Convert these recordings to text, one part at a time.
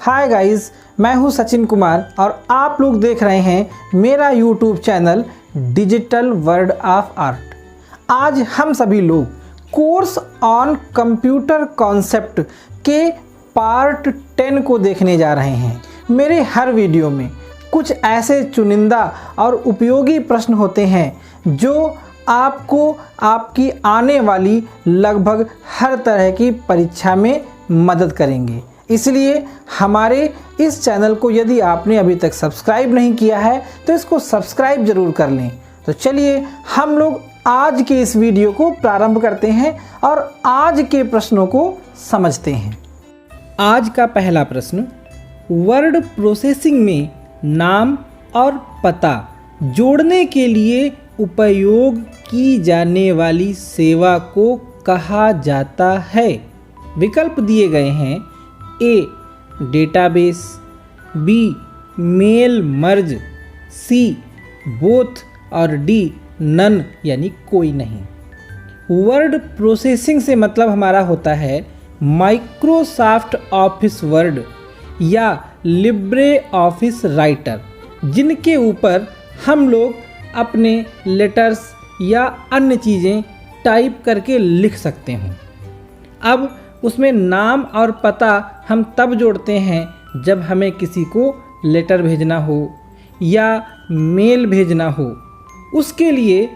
Hi guys, मैं हूं सचिन कुमार और आप लोग देख रहे हैं मेरा YouTube channel digital world of art. आज हम सभी लोग कोर्स ऑन कंप्यूटर कॉन्सेप्ट के पार्ट 10 को देखने जा रहे हैं। मेरे हर वीडियो में कुछ ऐसे चुनिंदा और उपयोगी प्रश्न होते हैं जो आपको आपकी आने वाली लगभग हर तरह की परीक्षा में मदद करेंगे। इसलिए हमारे इस चैनल को यदि आपने अभी तक सब्सक्राइब नहीं किया है तो इसको सब्सक्राइब जरूर कर लें। तो चलिए हम लोग आज के इस वीडियो को प्रारंभ करते हैं और आज के प्रश्नों को समझते हैं। आज का पहला प्रश्न, वर्ड प्रोसेसिंग में नाम और पता जोड़ने के लिए उपयोग की जाने वाली सेवा को कहा जाता है। विकल्प दिए गए हैं। ए डेटाबेस, बी मेल मर्ज, सी बोथ और डी नन यानी कोई नहीं। वर्ड प्रोसेसिंग से मतलब हमारा होता है माइक्रोसॉफ्ट ऑफिस वर्ड या लिब्रे ऑफिस राइटर, जिनके ऊपर हम लोग अपने लेटर्स या अन्य चीज़ें टाइप करके लिख सकते हैं। अब उसमें नाम और पता हम तब जोड़ते हैं जब हमें किसी को लेटर भेजना हो या मेल भेजना हो। उसके लिए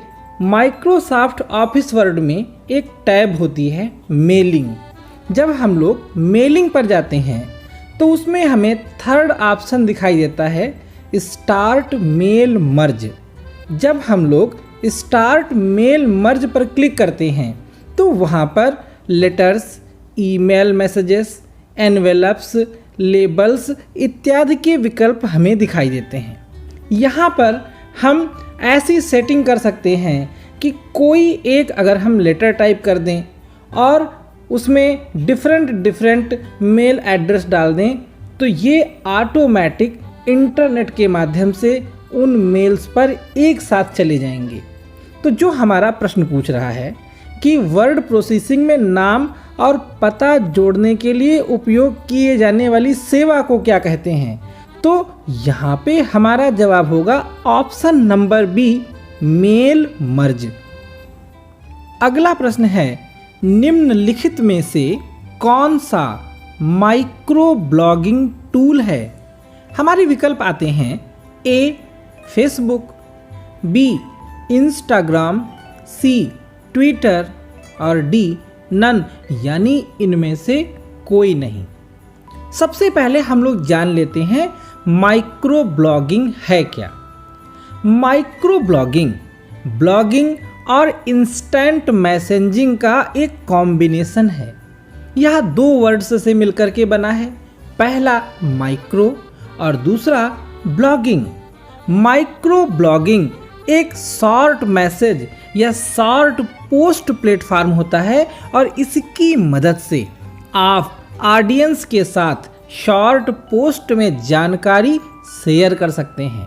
माइक्रोसॉफ्ट ऑफिस वर्ड में एक टैब होती है मेलिंग। जब हम लोग मेलिंग पर जाते हैं तो उसमें हमें थर्ड ऑप्शन दिखाई देता है, स्टार्ट मेल मर्ज। जब हम लोग स्टार्ट मेल मर्ज पर क्लिक करते हैं तो वहाँ पर letters, email messages, envelopes, labels इत्यादि के विकल्प हमें दिखाई देते हैं। यहाँ पर हम ऐसी सेटिंग कर सकते हैं कि कोई एक अगर हम लेटर टाइप कर दें और उसमें डिफरेंट मेल एड्रेस डाल दें तो ये ऑटोमेटिक इंटरनेट के माध्यम से उन मेल्स पर एक साथ चले जाएंगे। तो जो हमारा प्रश्न पूछ रहा है कि वर्ड प्रोसेसिंग में नाम और पता जोड़ने के लिए उपयोग किए जाने वाली सेवा को क्या कहते हैं, तो यहाँ पे हमारा जवाब होगा option number B, mail merge. अगला प्रश्न है, निम्नलिखित में से कौन सा माइक्रो ब्लॉगिंग टूल है। हमारे विकल्प आते हैं। A Facebook, B Instagram, C Twitter और डी नन यानी इनमें से कोई नहीं। सबसे पहले हम लोग जान लेते हैं माइक्रो ब्लॉगिंग है क्या। माइक्रो ब्लॉगिंग ब्लॉगिंग और इंस्टेंट मैसेजिंग का एक कॉम्बिनेशन है। यह दो वर्ड्स से मिलकर के बना है, पहला माइक्रो और दूसरा ब्लॉगिंग। माइक्रो ब्लॉगिंग एक शॉर्ट मैसेज या शॉर्ट पोस्ट प्लेटफॉर्म होता है और इसकी मदद से आप ऑडियंस के साथ शॉर्ट पोस्ट में जानकारी शेयर कर सकते हैं।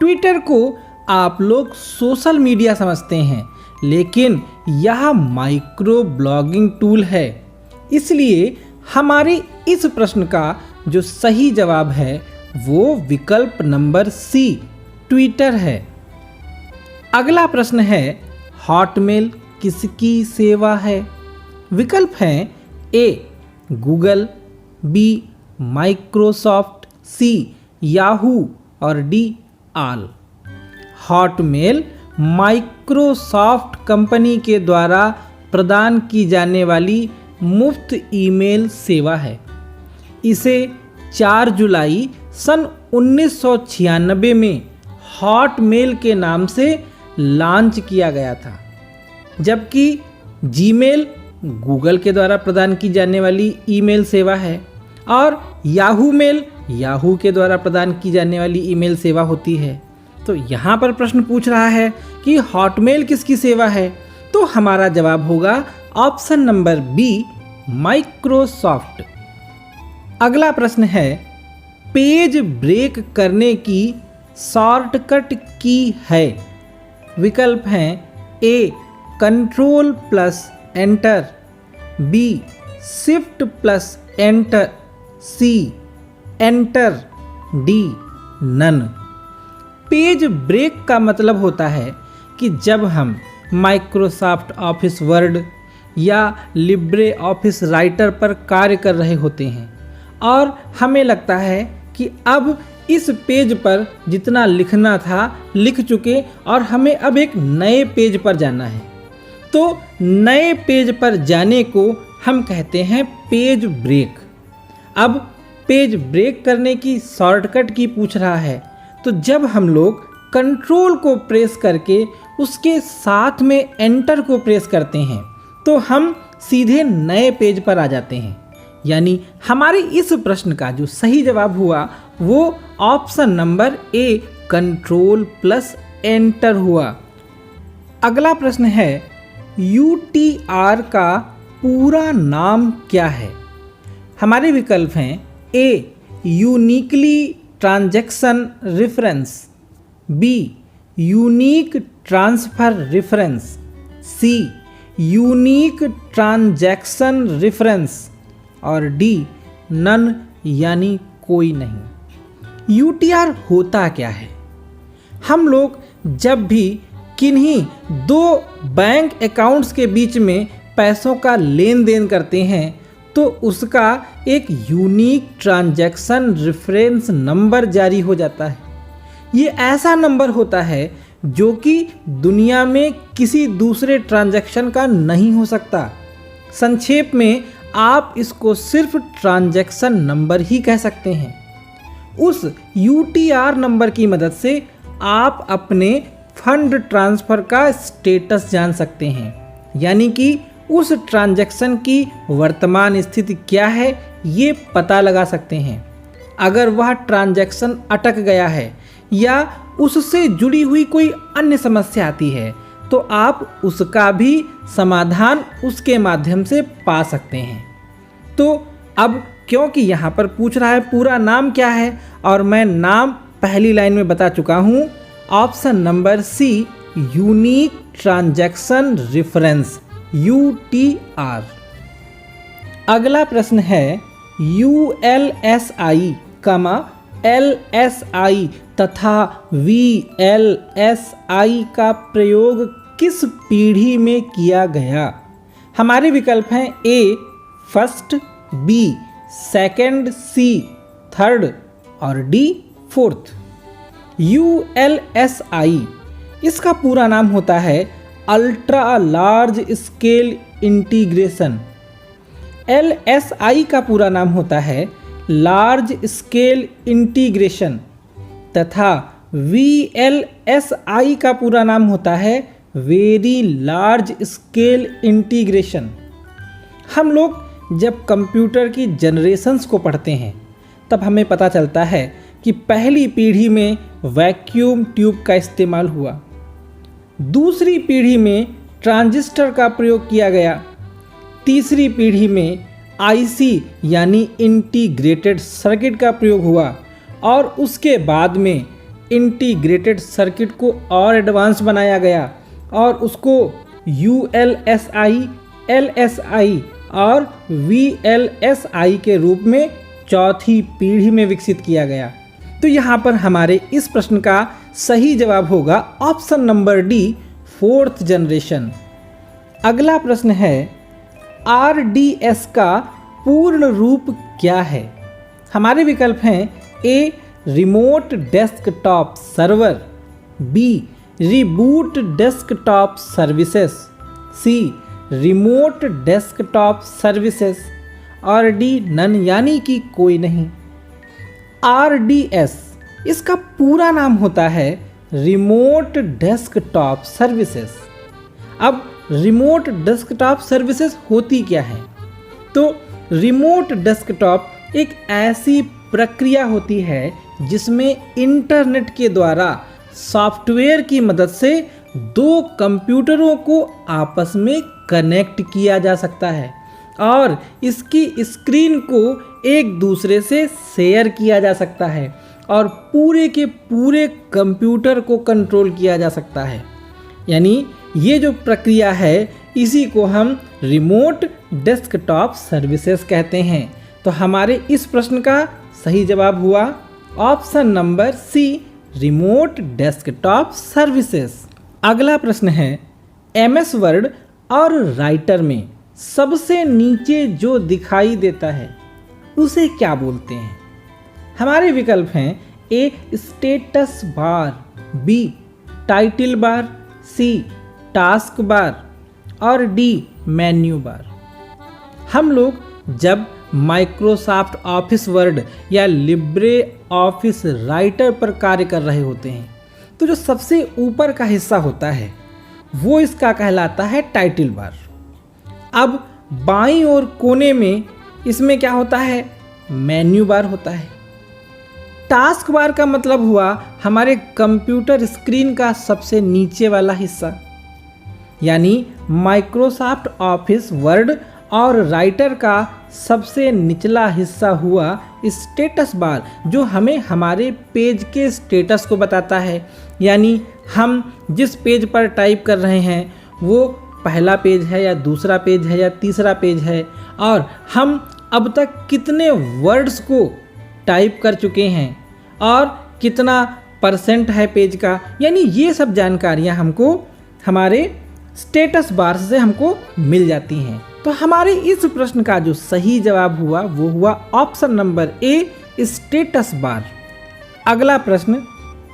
ट्विटर को आप लोग सोशल मीडिया समझते हैं, लेकिन यह माइक्रो ब्लॉगिंग टूल है। इसलिए हमारे इस प्रश्न का जो सही जवाब है वो विकल्प नंबर सी, ट्विटर है। अगला प्रश्न है, हॉटमेल किसकी सेवा है। विकल्प हैं। ए गूगल, बी माइक्रोसॉफ्ट, सी याहू और D all. Hotmail Microsoft company के द्वारा प्रदान की जाने वाली मुफ्त ईमेल सेवा है। इसे 4 जुलाई सन 1996 में हॉटमेल के नाम से लॉन्च किया गया था, जबकि जीमेल गूगल के द्वारा प्रदान की जाने वाली ईमेल सेवा है और याहू मेल याहू के द्वारा प्रदान की जाने वाली ईमेल सेवा होती है। तो यहाँ पर प्रश्न पूछ रहा है कि हॉटमेल किसकी सेवा है, तो हमारा जवाब होगा ऑप्शन नंबर बी, माइक्रोसॉफ्ट। अगला प्रश्न है, पेज ब्रेक करने की शॉर्टकट की है। विकल्प हैं। A control plus enter, B shift plus enter, C enter, D none. Page break का मतलब होता है कि जब हम माइक्रोसॉफ्ट ऑफिस वर्ड या लिब्रे ऑफिस राइटर पर कार्य कर रहे होते हैं और हमें लगता है कि अब इस पेज पर जितना लिखना था लिख चुके और हमें अब एक नए पेज पर जाना है, तो नए पेज पर जाने को हम कहते हैं पेज ब्रेक। अब पेज ब्रेक करने की शॉर्टकट की पूछ रहा है, तो जब हम लोग कंट्रोल को प्रेस करके उसके साथ में एंटर को प्रेस करते हैं तो हम सीधे नए पेज पर आ जाते हैं। यानी हमारे इस प्रश्न का जो सही जवाब हुआ वो ऑप्शन नंबर ए, कंट्रोल प्लस एंटर हुआ। अगला प्रश्न है, UTR का पूरा नाम क्या है? हमारे विकल्प हैं A, uniquely transaction reference, B, unique transfer reference, C, unique transaction reference और डी, नन यानी कोई नहीं। UTR होता क्या है? हम लोग जब भी किन्हीं दो बैंक अकाउंट्स के बीच में पैसों का लेन देन करते हैं तो उसका एक यूनिक ट्रांजैक्शन रेफरेंस नंबर जारी हो जाता है। ये ऐसा नंबर होता है जो कि दुनिया में किसी दूसरे ट्रांजैक्शन का नहीं हो सकता। संक्षेप में आप इसको सिर्फ ट्रांजैक्शन नंबर ही कह सकते हैं। उस UTR नंबर की मदद से आप अपने फंड ट्रांसफ़र का स्टेटस जान सकते हैं, यानी कि उस ट्रांजैक्शन की वर्तमान स्थिति क्या है ये पता लगा सकते हैं। अगर वह ट्रांजैक्शन अटक गया है या उससे जुड़ी हुई कोई अन्य समस्या आती है तो आप उसका भी समाधान उसके माध्यम से पा सकते हैं। तो अब क्योंकि यहाँ पर पूछ रहा है पूरा नाम क्या है और मैं नाम पहली लाइन में बता चुका हूँ, option number C, unique transaction reference, UTR। अगला प्रश्न है, ULSI, LSI तथा VLSI का प्रयोग किस पीढ़ी में किया गया? हमारे विकल्प हैं ए, फर्स्ट, बी, सेकंड, सी, थर्ड और डी, फोर्थ। ULSI इसका पूरा नाम होता है ultra large scale integration. LSI का पूरा नाम होता है लार्ज स्केल इंटीग्रेशन तथा VLSI का पूरा नाम होता है वेरी लार्ज स्केल इंटीग्रेशन। हम लोग जब कंप्यूटर की जनरेशन्स को पढ़ते हैं तब हमें पता चलता है कि पहली पीढ़ी में वैक्यूम ट्यूब का इस्तेमाल हुआ, दूसरी पीढ़ी में ट्रांजिस्टर का प्रयोग किया गया, तीसरी पीढ़ी में IC यानी इंटीग्रेटेड सर्किट का प्रयोग हुआ और उसके बाद में इंटीग्रेटेड सर्किट को और एडवांस बनाया गया और उसको ULSI, LSI और VLSI के रूप में चौथी पीढ़ी में विकसित किया गया। तो यहाँ पर हमारे इस प्रश्न का सही जवाब होगा option number D, fourth generation. अगला प्रश्न है, RDS का पूर्ण रूप क्या है? हमारे विकल्प हैं A, remote desktop server, B, reboot desktop services, C, remote desktop services और डी, नन यानी कि कोई नहीं। RDS इसका पूरा नाम होता है रिमोट डेस्कटॉप सर्विसेज। अब रिमोट डेस्कटॉप सर्विसेज होती क्या है? तो रिमोट डेस्कटॉप एक ऐसी प्रक्रिया होती है जिसमें इंटरनेट के द्वारा सॉफ्टवेयर की मदद से दो कंप्यूटरों को आपस में कनेक्ट किया जा सकता है और इसकी स्क्रीन को एक दूसरे से शेयर किया जा सकता है और पूरे के पूरे कंप्यूटर को कंट्रोल किया जा सकता है। यानी ये जो प्रक्रिया है इसी को हम रिमोट डेस्कटॉप सर्विसेज कहते हैं। तो हमारे इस प्रश्न का सही जवाब हुआ option number C, remote desktop services. अगला प्रश्न है, एमएस वर्ड और राइटर में सबसे नीचे जो दिखाई देता है उसे क्या बोलते हैं? हमारे विकल्प हैं A status bar, B title bar, C task bar और डी मेन्यू बार। हम लोग जब माइक्रोसॉफ्ट ऑफिस वर्ड या लिब्रे ऑफिस राइटर पर कार्य कर रहे होते हैं तो जो सबसे ऊपर का हिस्सा होता है वो इसका कहलाता है टाइटल बार। अब बाईं ओर कोने में इसमें क्या होता है? मेन्यू बार होता है। टास्क बार का मतलब हुआ हमारे कंप्यूटर स्क्रीन का सबसे नीचे वाला हिस्सा, यानी माइक्रोसॉफ्ट ऑफिस वर्ड और राइटर का सबसे निचला हिस्सा हुआ स्टेटस बार, जो हमें हमारे पेज के स्टेटस को बताता है। यानी हम जिस पेज पर टाइप कर रहे हैं वो पहला पेज है या दूसरा पेज है या तीसरा पेज है, और हम अब तक कितने वर्ड्स को टाइप कर चुके हैं और कितना % है पेज का, यानी ये सब जानकारियाँ हमको हमारे स्टेटस बार से हमको मिल जाती हैं। तो हमारे इस प्रश्न का जो सही जवाब हुआ वो हुआ ऑप्शन नंबर ए, स्टेटस बार। अगला प्रश्न,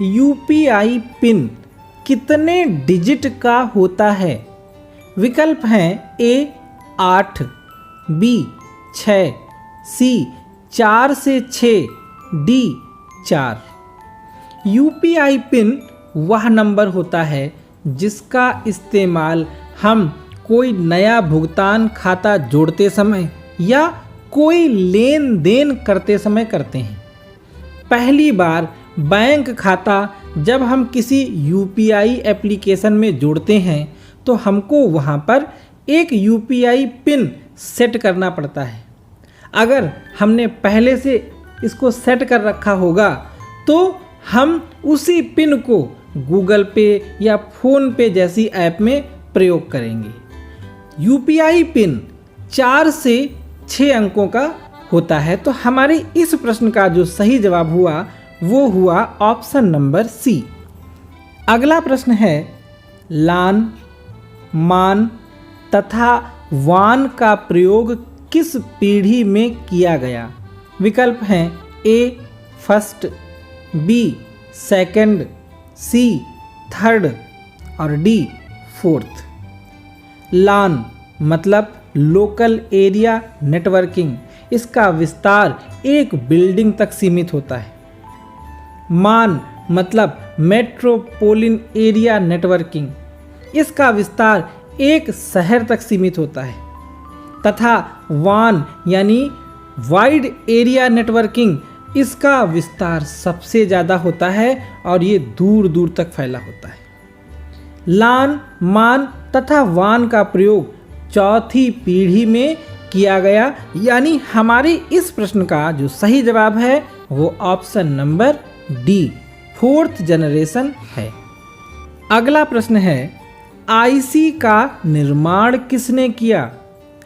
यूपीआई पिन कितने डिजिट का होता है? विकल्प हैं ए 8, बी 6, सी 4 से 6, डी 4। यूपीआई पिन वह नंबर होता है जिसका इस्तेमाल हम कोई नया भुगतान खाता जोड़ते समय या कोई लेन देन करते समय करते हैं। पहली बार बैंक खाता जब हम किसी यूपीआई एप्लीकेशन में जोड़ते हैं तो हमको वहाँ पर एक यूपीआई पिन सेट करना पड़ता है। अगर हमने पहले से इसको सेट कर रखा होगा तो हम उसी पिन को गूगल पे या फ़ोन पे जैसी ऐप में प्रयोग करेंगे। यूपीआई पिन 4 से 6 अंकों का होता है। तो हमारे इस प्रश्न का जो सही जवाब हुआ वो हुआ ऑप्शन नंबर सी। अगला प्रश्न है, लान, मान तथा वान का प्रयोग किस पीढ़ी में किया गया? विकल्प हैं ए फर्स्ट, बी सेकंड, सी थर्ड और डी फोर्थ। लान मतलब लोकल एरिया नेटवर्किंग, इसका विस्तार एक बिल्डिंग तक सीमित होता है। मान मतलब मेट्रोपोलिटन एरिया नेटवर्किंग, इसका विस्तार एक शहर तक सीमित होता है। तथा वान यानी वाइड एरिया नेटवर्किंग, इसका विस्तार सबसे ज़्यादा होता है और ये दूर दूर तक फैला होता है। लान, मान तथा वान का प्रयोग चौथी पीढ़ी में किया गया, यानी हमारे इस प्रश्न का जो सही जवाब है वो option number D, 4th generation है। अगला प्रश्न है, आईसी का निर्माण किसने किया?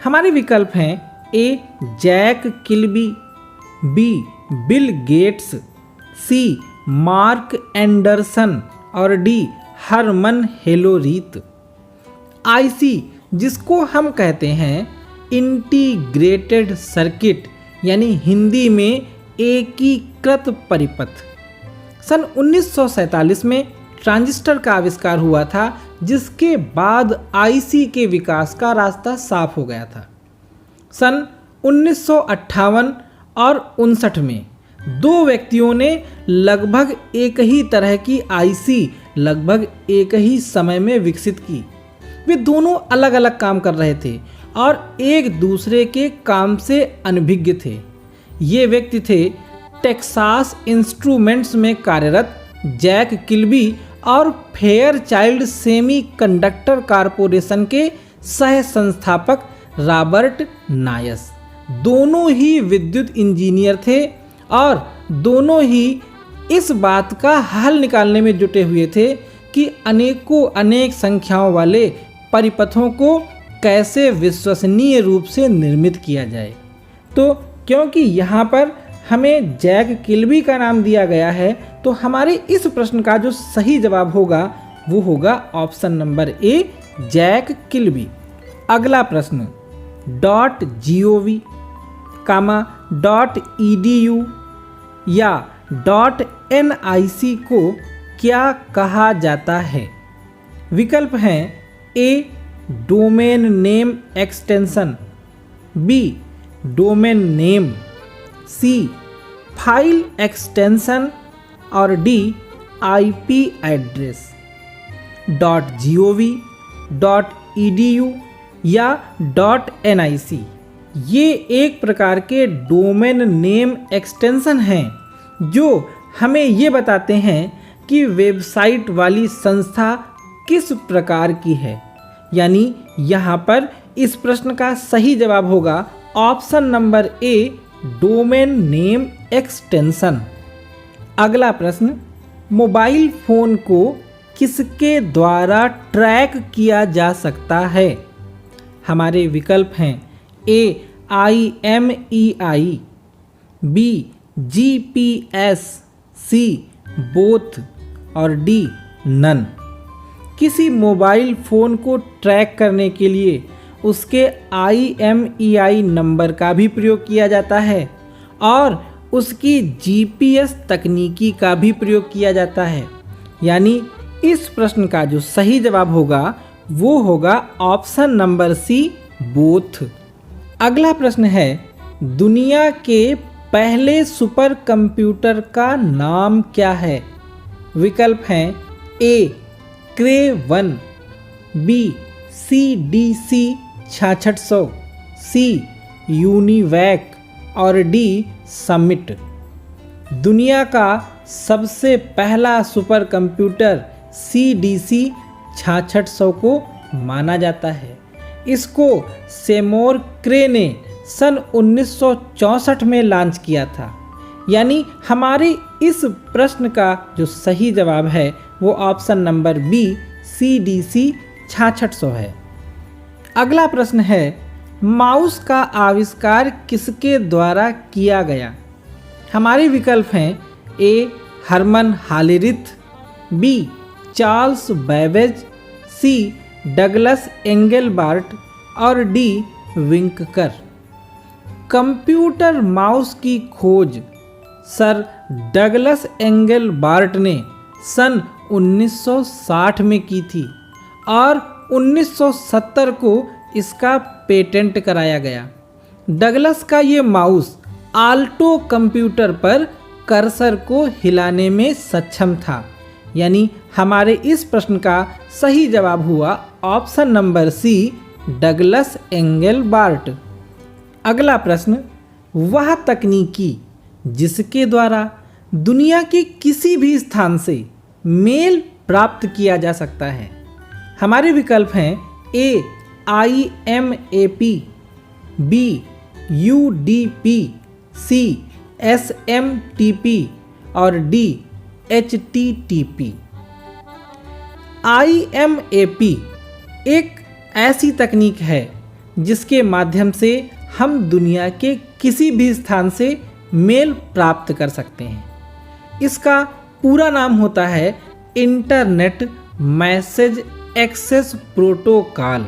हमारे विकल्प हैं A Jack Kilby, B Bill Gates, C Marc Andreessen और डी हरमन हेलोरीत। आईसी जिसको हम कहते हैं इंटीग्रेटेड सर्किट, यानी हिंदी में एकीकृत परिपथ। सन 1947 में ट्रांजिस्टर का आविष्कार हुआ था, जिसके बाद आईसी के विकास का रास्ता साफ हो गया था। सन 1958 और 59 में दो व्यक्तियों ने लगभग एक ही तरह की आईसी लगभग एक ही समय में विकसित की। वे दोनों अलग अलग काम कर रहे थे और एक दूसरे के काम से अनभिज्ञ थे। ये व्यक्ति थे टेक्सास इंस्ट्रूमेंट्स में कार्यरत जैक किल्बी और फेयरचाइल्ड सेमीकंडक्टर कॉरपोरेशन के सह संस्थापक रॉबर्ट नायस। दोनों ही विद्युत इंजीनियर थे और दोनों ही इस बात का हल निकालने में जुटे हुए थे कि अनेक संख्याओं वाले परिपथों को कैसे विश्वसनीय रूप से निर्मित किया जाए। तो क्योंकि यहाँ पर हमें जैक किल्बी का नाम दिया गया है, तो हमारे इस प्रश्न का जो सही जवाब होगा वो होगा option number A, Jack Kilby. अगला प्रश्न, .gov, .edu या .nic को क्या कहा जाता है? विकल्प हैं A, domain name extension, B, domain name, C, file extension और D, IP address. .gov, .edu या .nic ये एक प्रकार के डोमेन नेम एक्सटेंशन हैं जो हमें ये बताते हैं कि वेबसाइट वाली संस्था किस प्रकार की है। यानी यहाँ पर इस प्रश्न का सही जवाब होगा ऑप्शन नंबर ए, डोमेन नेम एक्सटेंशन। अगला प्रश्न, मोबाइल फ़ोन को किसके द्वारा ट्रैक किया जा सकता है? हमारे विकल्प हैं ए, IMEI, बी, GPS, सी, बोथ और डी, नन। किसी मोबाइल फ़ोन को ट्रैक करने के लिए उसके IMEI नंबर का भी प्रयोग किया जाता है और उसकी GPS तकनीकी का भी प्रयोग किया जाता है। यानी इस प्रश्न का जो सही जवाब होगा वो होगा ऑप्शन नंबर सी, बोथ। अगला प्रश्न है, दुनिया के पहले सुपर कंप्यूटर का नाम क्या है? विकल्प हैं ए, क्रे 1, बी, CDC 6600, सी, यूनिवैक और डी, समिट। दुनिया का सबसे पहला सुपर कंप्यूटर CDC 6600 को माना जाता है। इसको सेमोर क्रे ने सन 1964 में लॉन्च किया था। यानी हमारे इस प्रश्न का जो सही जवाब है वो ऑप्शन नंबर बी, CDC 6600 है। अगला प्रश्न है, माउस का आविष्कार किसके द्वारा किया गया? हमारे विकल्प हैं ए, हरमन हालेरिथ, बी, चार्ल्स बैबेज, सी, डगलस एंगलबार्ट और डी, विंकर। कंप्यूटर माउस की खोज सर डगलस एंगलबार्ट ने सन 1960 में की थी और 1970 को इसका पेटेंट कराया गया। डगलस का ये माउस आल्टो कंप्यूटर पर कर्सर को हिलाने में सक्षम था। यानी हमारे इस प्रश्न का सही जवाब हुआ ऑप्शन नंबर सी, डगलस एंगलबार्ट। अगला प्रश्न, वह तकनीकी जिसके द्वारा दुनिया के किसी भी स्थान से मेल प्राप्त किया जा सकता है। हमारे विकल्प हैं ए, IMAP, बी, UDP, सी, SMTP और डी, HTTP। IMAP एक ऐसी तकनीक है जिसके माध्यम से हम दुनिया के किसी भी स्थान से मेल प्राप्त कर सकते हैं। इसका पूरा नाम होता है इंटरनेट मैसेज एक्सेस प्रोटोकॉल।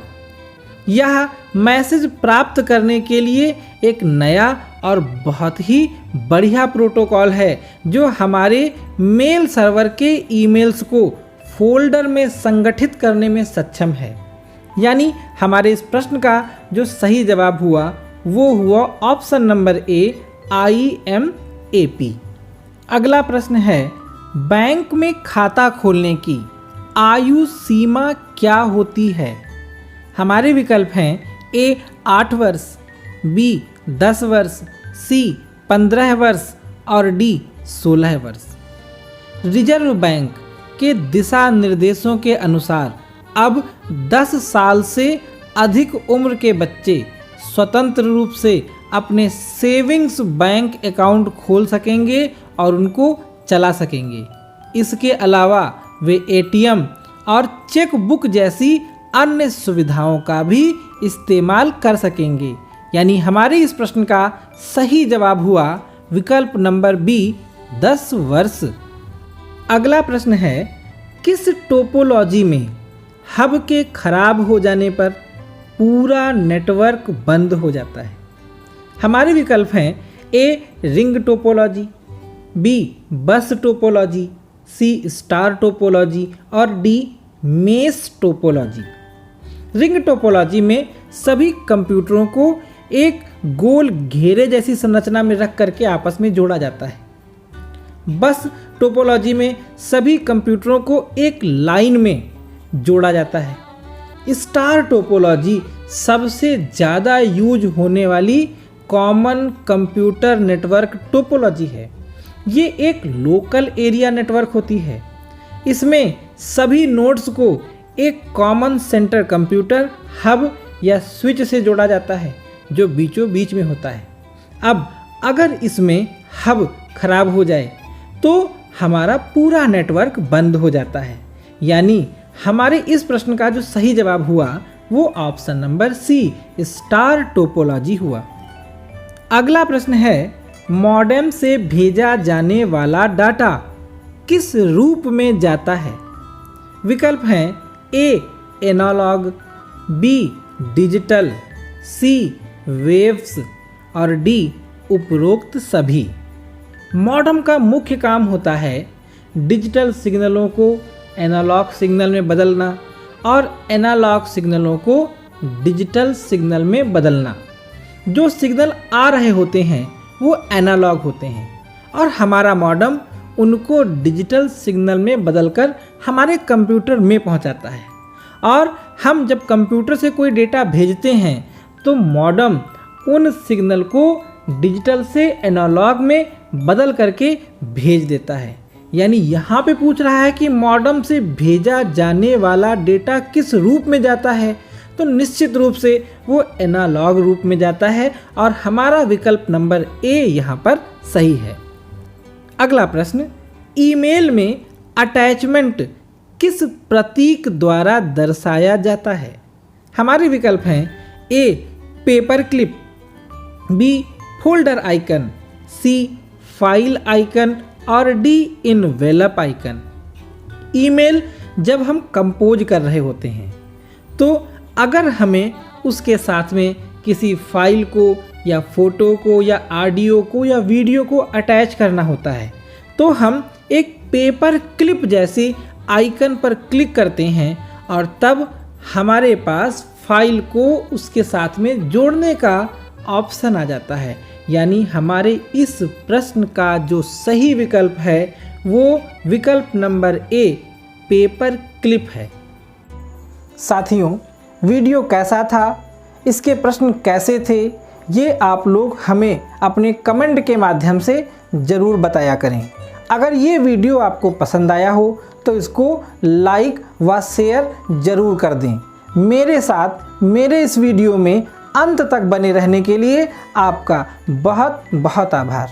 यह मैसेज प्राप्त करने के लिए एक नया और बहुत ही बढ़िया प्रोटोकॉल है जो हमारे मेल सर्वर के ईमेल्स को फोल्डर में संगठित करने में सक्षम है। यानी हमारे इस प्रश्न का जो सही जवाब हुआ वो हुआ ऑप्शन नंबर ए, IMAP। अगला प्रश्न है, बैंक में खाता खोलने की आयु सीमा क्या होती है? हमारे विकल्प हैं ए, 8 वर्ष, बी, 10 वर्ष, सी, 15 वर्ष और डी, 16 वर्ष। रिजर्व बैंक के दिशा निर्देशों के अनुसार अब 10 साल से अधिक उम्र के बच्चे स्वतंत्र रूप से अपने सेविंग्स बैंक अकाउंट खोल सकेंगे और उनको चला सकेंगे। इसके अलावा वे ATM और चेक बुक जैसी अन्य सुविधाओं का भी इस्तेमाल कर सकेंगे। यानी हमारे इस प्रश्न का सही जवाब हुआ विकल्प नंबर बी 10 वर्ष। अगला प्रश्न है, किस टोपोलॉजी में हब के खराब हो जाने पर पूरा नेटवर्क बंद हो जाता है? हमारे विकल्प हैं A ring topology, B bus topology, C star topology और D mesh topology. Ring topology में सभी कंप्यूटरों को एक गोल घेरे जैसी संरचना में रख करके आपस में जोड़ा जाता है। बस टोपोलॉजी में सभी कंप्यूटरों को एक लाइन में जोड़ा जाता है। स्टार टोपोलॉजी सबसे ज़्यादा यूज होने वाली कॉमन कंप्यूटर नेटवर्क टोपोलॉजी है। ये एक लोकल एरिया नेटवर्क होती है। इसमें सभी नोड्स को एक कॉमन सेंटर कंप्यूटर हब या स्विच से जोड़ा जाता है जो बीचों बीच में होता है। अब अगर इसमें हब खराब हो जाए तो हमारा पूरा नेटवर्क बंद हो जाता है। यानी हमारे इस प्रश्न का जो सही जवाब हुआ वो option number C star topology हुआ। अगला प्रश्न है, मॉडेम से भेजा जाने वाला डाटा किस रूप में जाता है? विकल्प हैं ए एनालॉग, बी डिजिटल, सी वेव्स और डी उपरोक्त सभी। मॉडेम का मुख्य काम होता है डिजिटल सिग्नलों को एनालॉग सिग्नल में बदलना और एनालॉग सिग्नलों को डिजिटल सिग्नल में बदलना। जो सिग्नल आ रहे होते हैं वो एनालॉग होते हैं और हमारा मॉडेम उनको डिजिटल सिग्नल में बदलकर हमारे कंप्यूटर में पहुंचाता है। और हम जब कंप्यूटर से कोई डेटा भेजते हैं तो मॉडेम उन सिग्नल को डिजिटल से एनालॉग में बदल करके भेज देता है। यानी यहाँ पे पूछ रहा है कि मॉडेम से भेजा जाने वाला डेटा किस रूप में जाता है, तो निश्चित रूप से वो एनालॉग रूप में जाता है और हमारा विकल्प नंबर ए यहाँ पर सही है। अगला प्रश्न, ईमेल में अटैचमेंट किस प्रतीक द्वारा दर्शाया जाता है? हमारे विकल्प हैं A paper clip, B folder icon, C file icon और डी इनवेलप आइकन। ईमेल जब हम कंपोज कर रहे होते हैं तो अगर हमें उसके साथ में किसी फाइल को या फोटो को या ऑडियो को या वीडियो को अटैच करना होता है तो हम एक पेपर क्लिप जैसी आइकन पर क्लिक करते हैं और तब हमारे पास फाइल को उसके साथ में जोड़ने का ऑप्शन आ जाता है। यानी हमारे इस प्रश्न का जो सही विकल्प है वो विकल्प नंबर ए पेपर क्लिप है। साथियों, वीडियो कैसा था, इसके प्रश्न कैसे थे, ये आप लोग हमें अपने कमेंट के माध्यम से ज़रूर बताया करें। अगर ये वीडियो आपको पसंद आया हो तो इसको लाइक व शेयर ज़रूर कर दें। मेरे साथ मेरे इस वीडियो में अंत तक बने रहने के लिए आपका बहुत बहुत आभार।